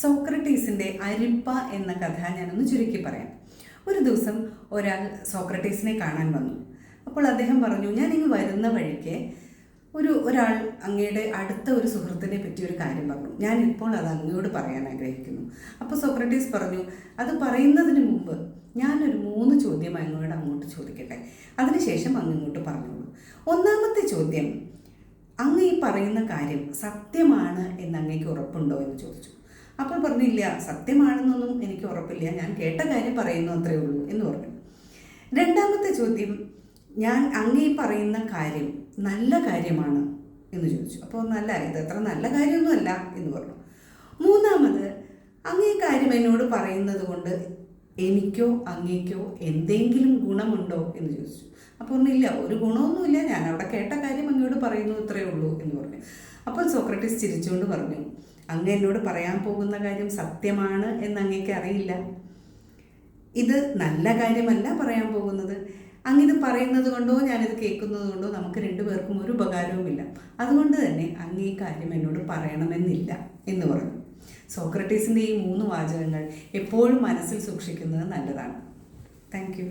സോക്രട്ടീസിൻ്റെ അരിപ്പ എന്ന കഥ ഞാനൊന്ന് ചുരുക്കി പറയാം. ഒരു ദിവസം ഒരാൾ സോക്രട്ടീസിനെ കാണാൻ വന്നു. അപ്പോൾ അദ്ദേഹം പറഞ്ഞു, ഞാൻ ഇങ്ങ് വരുന്ന വഴിക്ക് ഒരാൾ അങ്ങയുടെ അടുത്ത ഒരു സുഹൃത്തിനെ പറ്റി ഒരു കാര്യം പറഞ്ഞു, ഞാൻ ഇപ്പോൾ അത് അങ്ങയോട് പറയാൻ ആഗ്രഹിക്കുന്നു. അപ്പോൾ സോക്രട്ടീസ് പറഞ്ഞു, അത് പറയുന്നതിന് മുമ്പ് ഞാനൊരു 3 ചോദ്യം അങ്ങയോട് അങ്ങോട്ട് ചോദിക്കട്ടെ, അതിനുശേഷം അങ്ങ് ഇങ്ങോട്ട് പറഞ്ഞോളൂ. ഒന്നാമത്തെ ചോദ്യം, അങ്ങ് ഈ പറയുന്ന കാര്യം സത്യമാണ് എന്ന് അങ്ങേക്ക് ഉറപ്പുണ്ടോ എന്ന് ചോദിച്ചു. അപ്പോൾ പറഞ്ഞില്ല, സത്യമാണെന്നൊന്നും എനിക്ക് ഉറപ്പില്ല, ഞാൻ കേട്ട കാര്യം പറയുന്നു അത്രയേ ഉള്ളൂ എന്ന് പറഞ്ഞു. രണ്ടാമത്തെ ചോദ്യം, ഞാൻ അങ്ങേ പറയുന്ന കാര്യം നല്ല കാര്യമാണ് എന്ന് ചോദിച്ചു. അപ്പോൾ ഇത് അത്ര നല്ല കാര്യമൊന്നുമല്ല എന്ന് പറഞ്ഞു. മൂന്നാമത്, അങ്ങേ കാര്യം എന്നോട് പറയുന്നത് കൊണ്ട് എനിക്കോ അങ്ങേക്കോ എന്തെങ്കിലും ഗുണമുണ്ടോ എന്ന് ചോദിച്ചു. അപ്പോൾ പറഞ്ഞില്ല, ഒരു ഗുണമൊന്നുമില്ല, ഞാൻ അവിടെ കേട്ട കാര്യം അങ്ങോട് പറയുന്നു ഇത്രയേ ഉള്ളൂ എന്ന് പറഞ്ഞു. അപ്പോൾ സോക്രട്ടീസ് ചിരിച്ചുകൊണ്ട് പറഞ്ഞു, അങ്ങ് എന്നോട് പറയാൻ പോകുന്ന കാര്യം സത്യമാണ് എന്ന് അങ്ങേക്ക് അറിയില്ല. ഇത് നല്ല കാര്യമല്ല പറയാൻ പോകുന്നത്. അങ്ങിത് പറയുന്നത് കൊണ്ടോ ഞാനിത് കേൾക്കുന്നത് കൊണ്ടോ നമുക്ക് 2 പേർക്കും ഒരു ഉപകാരവുമില്ല. അതുകൊണ്ട് തന്നെ അങ്ങ് ഈ കാര്യം എന്നോട് പറയണമെന്നില്ല എന്ന് പറഞ്ഞു. സോക്രട്ടീസിൻ്റെ ഈ 3 വാചകങ്ങൾ എപ്പോഴും മനസ്സിൽ സൂക്ഷിക്കുന്നത് നല്ലതാണ്. Thank you.